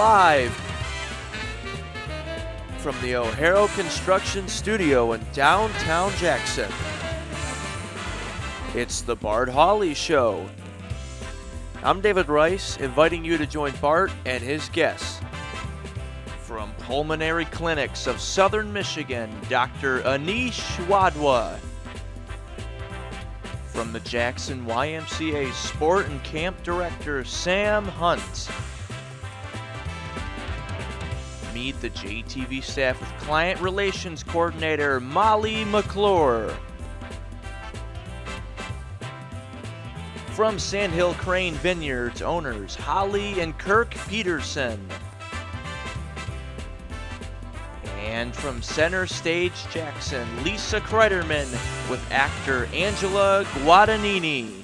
live from the O'Hara Construction Studio in downtown Jackson. It's the Bart Hawley Show. I'm David Rice, inviting you to join Bart and his guests. From Pulmonary Clinics of Southern Michigan, Dr. Anish Wadhwa. From the Jackson YMCA Sport and Camp Director, Sam Hunt. Meet the JTV staff with Client Relations Coordinator, Molly McClure. From Sandhill Crane Vineyards owners, Holly and Kirk Peterson. And from Center Stage Jackson, Lisa Kreiderman with actor Angela Guadagnini.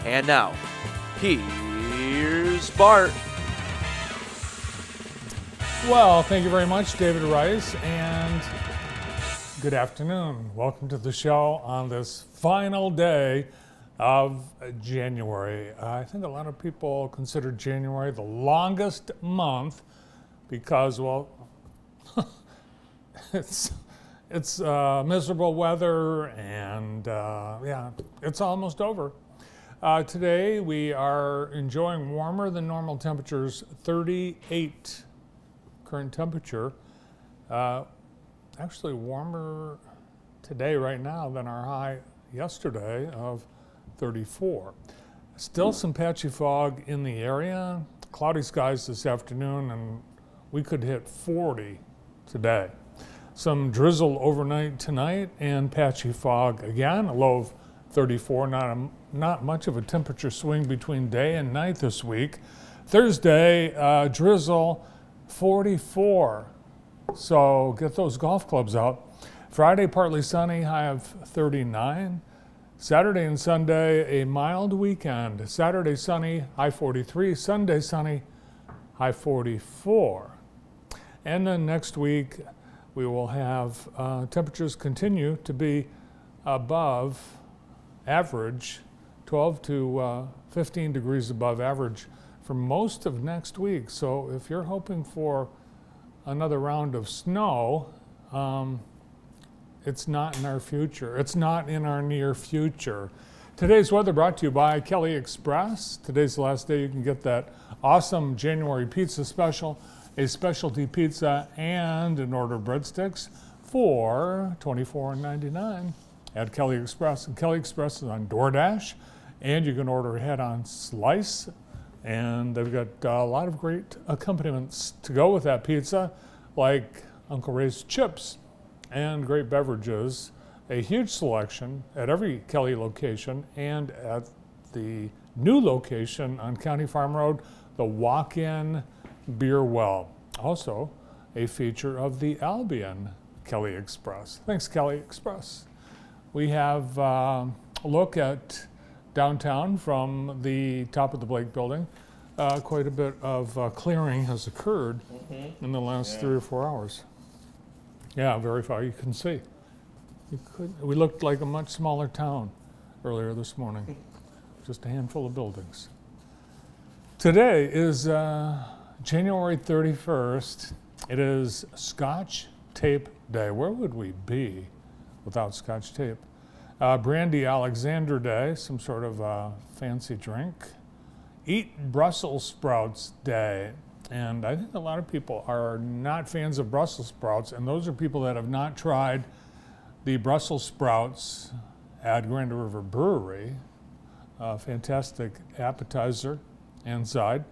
And now, here's Bart. Well, thank you very much, David Rice, and good afternoon. Welcome to the show on this final day of January. I think a lot of people consider January the longest month because, well, it's miserable weather and yeah, it's almost over. Today we are enjoying warmer than normal temperatures, 38 current temperature. Actually warmer today right now than our high yesterday of 34. Still some patchy fog in the area, cloudy skies this afternoon, and we could hit 40 today. Some drizzle overnight tonight and patchy fog again, a low of 34, not much of a temperature swing between day and night this week. Thursday, drizzle 44, so get those golf clubs out. Friday, partly sunny, high of 39. Saturday and Sunday, a mild weekend. Saturday sunny, high 43. Sunday sunny, high 44. And then next week, we will have temperatures continue to be above average, 12 to 15 degrees above average for most of next week. So if you're hoping for another round of snow, it's not in our future. It's not in our near future. Today's weather brought to you by Kelly Express. Today's the last day you can get that awesome January pizza special, a specialty pizza and an order of breadsticks for $24.99 at Kelly Express. And Kelly Express is on DoorDash, and you can order ahead on Slice. And they've got a lot of great accompaniments to go with that pizza, like Uncle Ray's chips and great beverages. A huge selection at every Kelly location and at the new location on County Farm Road, the walk-in beer well. Also a feature of the Albion Kelly Express. Thanks, Kelly Express. We have a look at downtown from the top of the Blake building. Quite a bit of clearing has occurred in the last 3 or 4 hours. Yeah, very far you can see. We looked like a much smaller town earlier this morning. Just a handful of buildings. Today is January 31st. It is Scotch Tape Day. Where would we be without Scotch tape? Brandy Alexander Day, some sort of fancy drink. Eat Brussels Sprouts Day. And I think a lot of people are not fans of Brussels sprouts, and those are people that have not tried the Brussels sprouts at Grand River Brewery. Fantastic appetizer and side.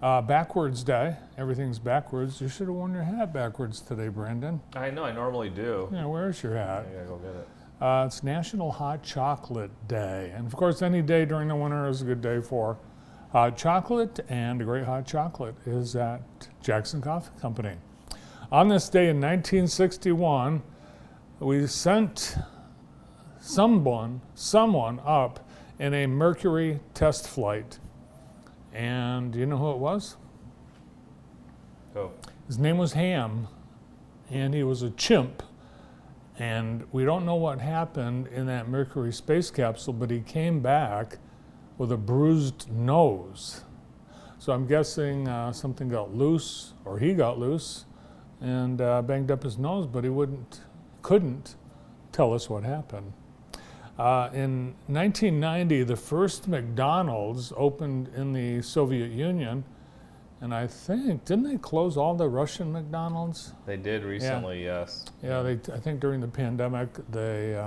Backwards Day. Everything's backwards. You should have worn your hat backwards today, Brandon. I know, I normally do. Yeah, where's your hat? I gotta go get it. It's National Hot Chocolate Day. And of course, any day during the winter is a good day for hot chocolate, and a great hot chocolate is at Jackson Coffee Company. On this day in 1961, we sent someone up in a Mercury test flight. And do you know who it was? Who? His name was Ham, and he was a chimp. And we don't know what happened in that Mercury space capsule, but he came back with a bruised nose. So I'm guessing something got loose, or he got loose, and banged up his nose, but he couldn't tell us what happened. In 1990, the first McDonald's opened in the Soviet Union, and I think, didn't they close all the Russian McDonald's? They did recently, yes. Yeah, I think during the pandemic, they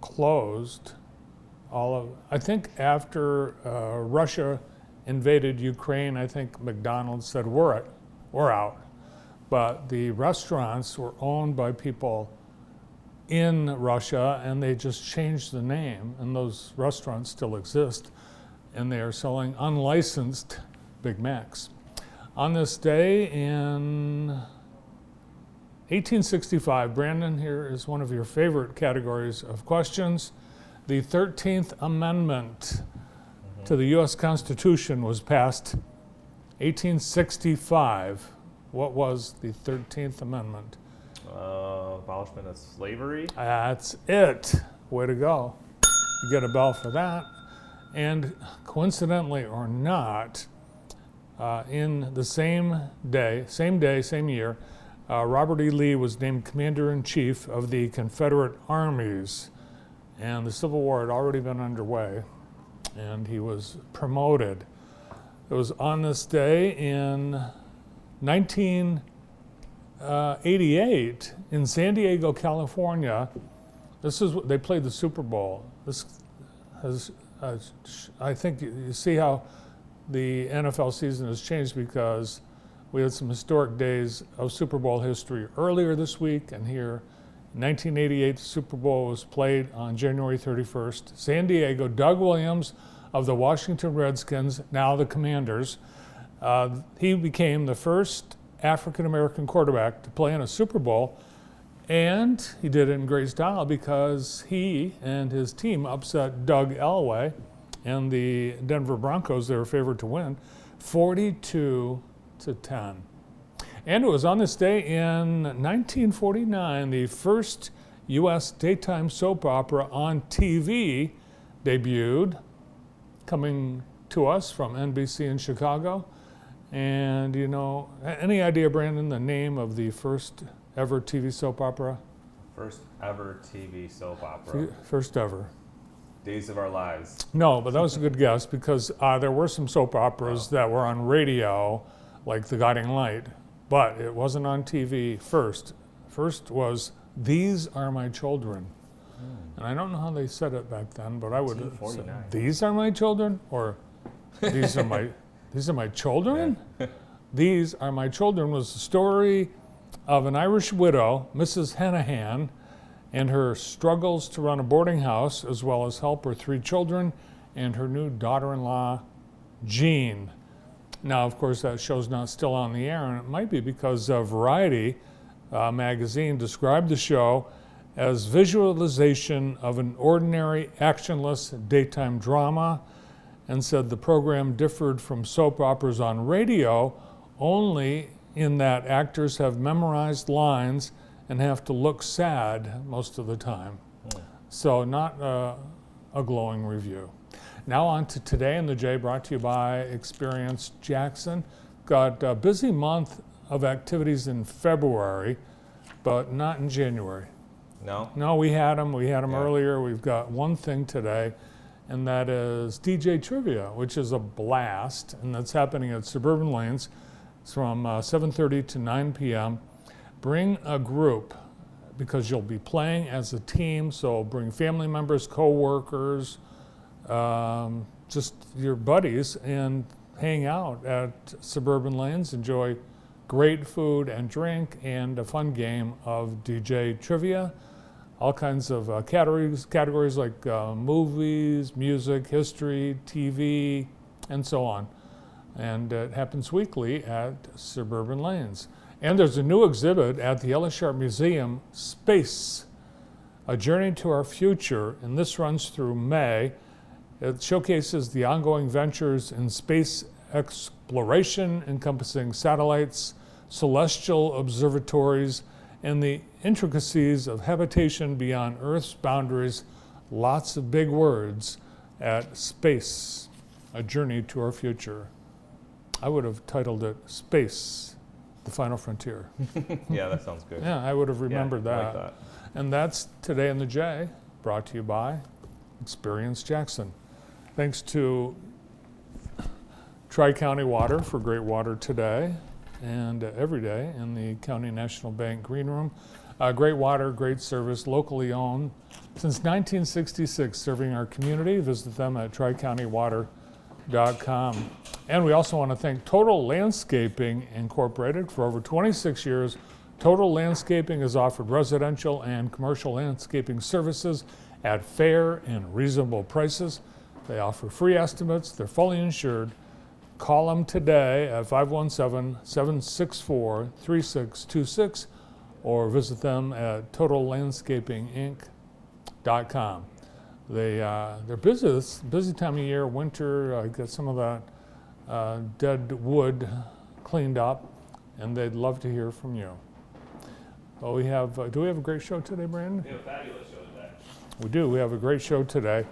closed all of, I think after Russia invaded Ukraine, I think McDonald's said, we're out. But the restaurants were owned by people in Russia, and they just changed the name, and those restaurants still exist, and they are selling unlicensed Big Macs. On this day in 1865, Brandon, here is one of your favorite categories of questions. The 13th Amendment to the U.S. Constitution was passed 1865. What was the 13th Amendment? Abolishment of slavery? That's it. Way to go. You get a bell for that. And coincidentally or not, in the same day, same year, Robert E. Lee was named Commander-in-Chief of the Confederate Armies. And the Civil War had already been underway, and he was promoted. It was on this day in 1988 in San Diego, California. They played the Super Bowl. This has, I think you see how the NFL season has changed, because we had some historic days of Super Bowl history earlier this week, and here in 1988, the Super Bowl was played on January 31st. San Diego, Doug Williams of the Washington Redskins, now the Commanders, he became the first African-American quarterback to play in a Super Bowl, and he did it in great style because he and his team upset Doug Elway and the Denver Broncos. They were favored to win 42-10. And it was on this day in 1949, the first U.S. daytime soap opera on TV debuted, coming to us from NBC in Chicago. And you know, any idea, Brandon, the name of the first ever TV soap opera? First ever TV soap opera. First ever. Days of Our Lives. No, but that was a good guess, because there were some soap operas that were on radio, like The Guiding Light, but it wasn't on TV first. First was These Are My Children. And I don't know how they said it back then, but I would have said, These Are My Children? Or These Are My... These Are My Children? Yeah. These Are My Children was the story of an Irish widow, Mrs. Hanahan, and her struggles to run a boarding house, as well as help her 3 children and her new daughter-in-law, Jean. Now, of course, that show's not still on the air, and it might be because Variety magazine described the show as visualization of an ordinary, actionless daytime drama, and said the program differed from soap operas on radio only in that actors have memorized lines and have to look sad most of the time. So not a glowing review. Now on to Today in the J, brought to you by Experience Jackson. Got a busy month of activities in February, but not in January. No? No, we had them earlier. We've got one thing today, and that is DJ Trivia, which is a blast, and that's happening at Suburban Lanes. It's from 7:30 to 9 p.m. Bring a group, because you'll be playing as a team, so bring family members, co-workers, just your buddies, and hang out at Suburban Lanes. Enjoy great food and drink and a fun game of DJ Trivia. All kinds of categories like movies, music, history, TV, and so on. And it happens weekly at Suburban Lanes. And there's a new exhibit at the Ella Sharp Museum, Space, A Journey to Our Future, and this runs through May. It showcases the ongoing ventures in space exploration, encompassing satellites, celestial observatories, and the intricacies of habitation beyond Earth's boundaries. Lots of big words at Space. A Journey to Our Future. I would have titled it Space, the Final Frontier. Yeah, that sounds good. Yeah, I would have remembered I that. like that. And that's Today in the J, brought to you by Experience Jackson. Thanks to Tri-County Water for great water today and every day in the County National Bank Green Room. Great water, great service, locally owned. Since 1966, serving our community. Visit them at tricountywater.com. And we also want to thank Total Landscaping Incorporated. For over 26 years, Total Landscaping has offered residential and commercial landscaping services at fair and reasonable prices. They offer free estimates. They're fully insured. Call them today at 517-764-3626 or visit them at totallandscapinginc.com. They're busy time of year, winter, get some of that dead wood cleaned up, and they'd love to hear from you. Well, do we have a great show today, Brandon? We have a fabulous show today. We do. We have a great show today.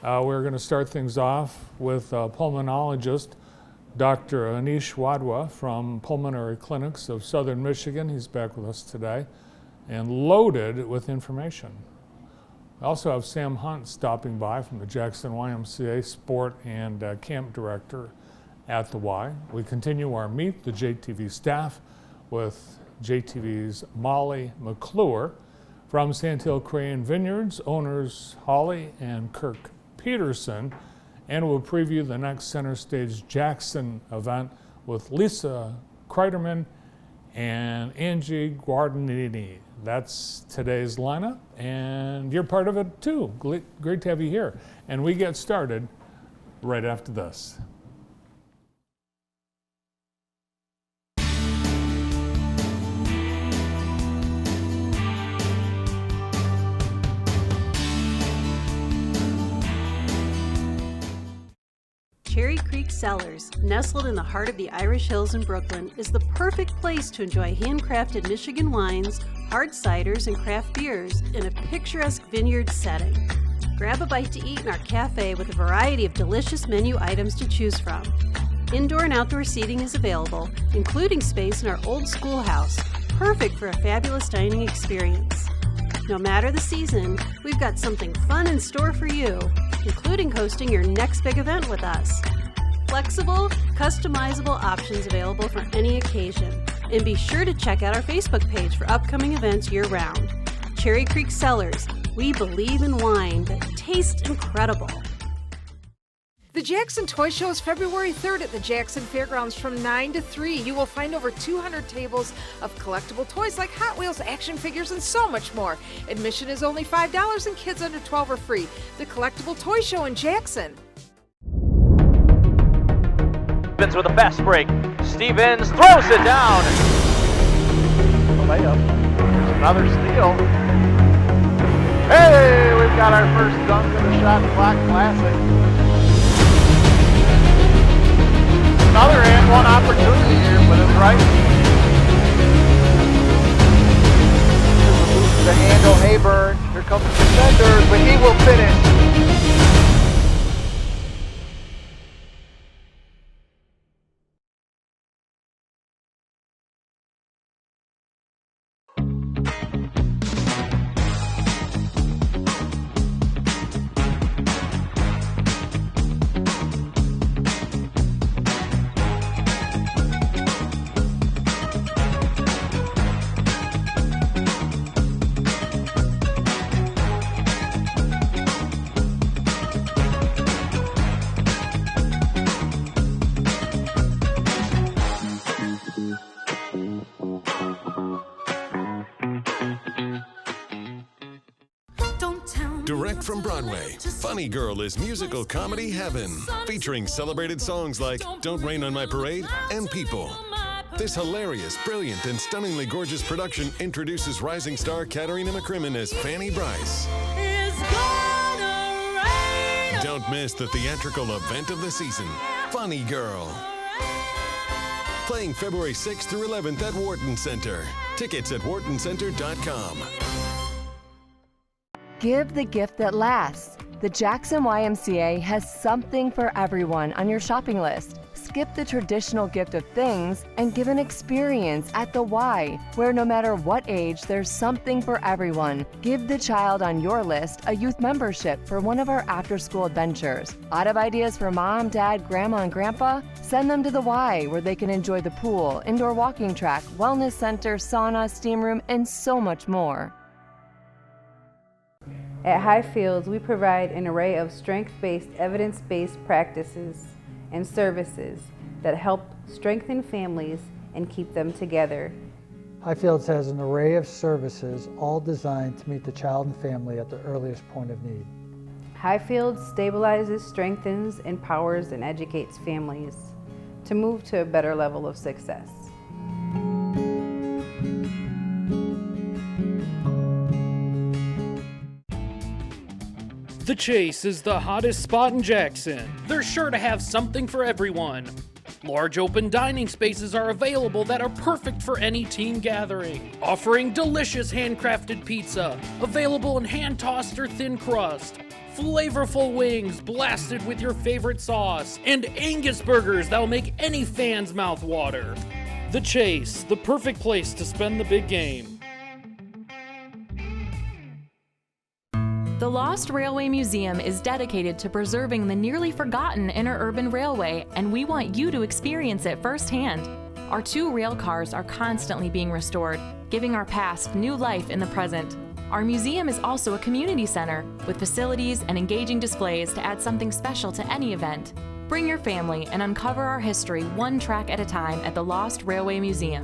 We're going to start things off with pulmonologist Dr. Anish Wadhwa from Pulmonary Clinics of Southern Michigan. He's back with us today and loaded with information. We also have Sam Hunt stopping by from the Jackson YMCA Sport and Camp Director at the Y. We continue our Meet the JTV staff with JTV's Molly McClure from Sandhill Crane Vineyards, owners Holly and Kirk Peterson, and we'll preview the next Center Stage Jackson event with Lisa Kreiderman and Angie Guardini. That's today's lineup, and you're part of it too. Great to have you here. And we get started right after this. Cherry Creek Cellars, nestled in the heart of the Irish Hills in Brooklyn, is the perfect place to enjoy handcrafted Michigan wines, hard ciders, and craft beers in a picturesque vineyard setting. Grab a bite to eat in our cafe with a variety of delicious menu items to choose from. Indoor and outdoor seating is available, including space in our old schoolhouse, perfect for a fabulous dining experience. No matter the season, we've got something fun in store for you, including hosting your next big event with us. Flexible, customizable options available for any occasion. And be sure to check out our Facebook page for upcoming events year-round. Cherry Creek Cellars, we believe in wine that tastes incredible. The Jackson Toy Show is February 3rd at the Jackson Fairgrounds from 9 to 3. You will find over 200 tables of collectible toys like Hot Wheels, action figures, and so much more. Admission is only $5 and kids under 12 are free. The Collectible Toy Show in Jackson. Stevens with a fast break. Stevens throws it down. A layup. There's another steal. Hey, we've got our first dunk of the Shot Clock Classic. Another and one opportunity here with his right. Here's the move to the handle, Hayburn. Here comes the defenders, but he will finish. Direct from Broadway, Funny Girl is musical comedy heaven, featuring celebrated songs like Don't Rain on My Parade and People. This hilarious, brilliant, and stunningly gorgeous production introduces rising star Katarina McCrimmon as Fanny Bryce. Don't miss the theatrical event of the season, Funny Girl. Playing February 6th through 11th at Wharton Center. Tickets at whartoncenter.com. Give the gift that lasts. The Jackson YMCA has something for everyone on your shopping list. Skip the traditional gift of things and give an experience at the Y, where no matter what age, there's something for everyone. Give the child on your list a youth membership for one of our after-school adventures. Out of ideas for mom, dad, grandma, and grandpa? Send them to the Y, where they can enjoy the pool, indoor walking track, wellness center, sauna, steam room, and so much more. At Highfields, we provide an array of strength-based, evidence-based practices and services that help strengthen families and keep them together. Highfields has an array of services, all designed to meet the child and family at the earliest point of need. Highfields stabilizes, strengthens, empowers, and educates families to move to a better level of success. The Chase is the hottest spot in Jackson. They're sure to have something for everyone. Large open dining spaces are available that are perfect for any team gathering, offering delicious handcrafted pizza, available in hand-tossed or thin crust, flavorful wings blasted with your favorite sauce, and Angus burgers that'll make any fan's mouth water. The Chase, the perfect place to spend the big game. The Lost Railway Museum is dedicated to preserving the nearly forgotten interurban railway, and we want you to experience it firsthand. Our 2 rail cars are constantly being restored, giving our past new life in the present. Our museum is also a community center with facilities and engaging displays to add something special to any event. Bring your family and uncover our history one track at a time at the Lost Railway Museum.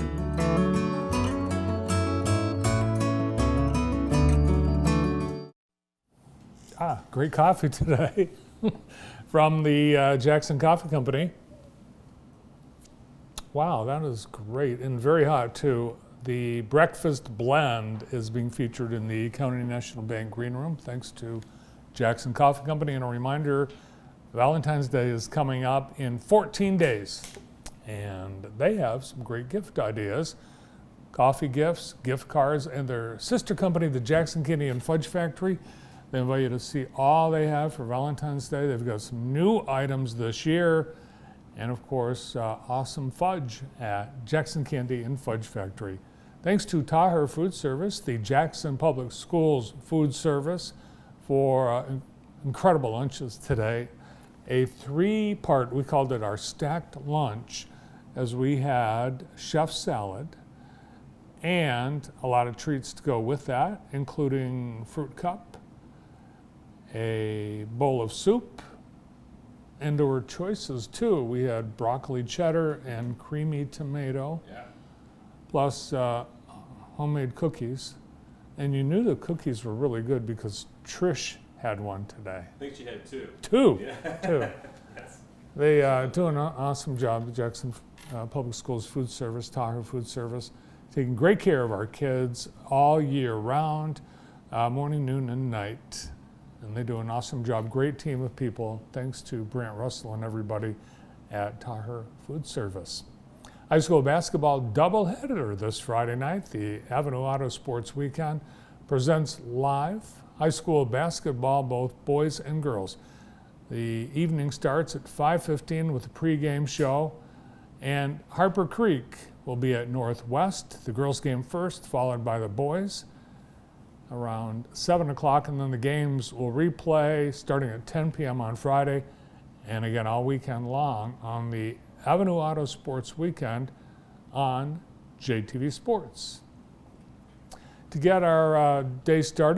Great coffee today from the Jackson Coffee Company. Wow, that is great and very hot too. The breakfast blend is being featured in the County National Bank Green Room thanks to Jackson Coffee Company. And a reminder, Valentine's Day is coming up in 14 days and they have some great gift ideas. Coffee gifts, gift cards, and their sister company, the Jackson Candy and Fudge Factory. They invite you to see all they have for Valentine's Day. They've got some new items this year. And of course, awesome fudge at Jackson Candy and Fudge Factory. Thanks to Taher Food Service, the Jackson Public Schools Food Service for incredible lunches today. A 3-part, we called it our stacked lunch, as we had chef salad and a lot of treats to go with that, including fruit cup, a bowl of soup, and there were choices too. We had broccoli cheddar and creamy tomato, plus homemade cookies. And you knew the cookies were really good because Trish had one today. I think she had 2. 2? Yeah. 2. Yes. They do an awesome job, the Jackson Public Schools Food Service, Tahoe Food Service, taking great care of our kids all year round, morning, noon, and night. And they do an awesome job. Great team of people. Thanks to Brant Russell and everybody at Taher Food Service. High school basketball doubleheader this Friday night. The Avenue Auto Sports Weekend presents live high school basketball, both boys and girls. The evening starts at 5:15 with a pregame show. And Harper Creek will be at Northwest. The girls game first, followed by the boys around 7 o'clock, and then the games will replay starting at 10 p.m. on Friday, and again all weekend long on the Avenue Auto Sports Weekend on JTV Sports. To get our day started,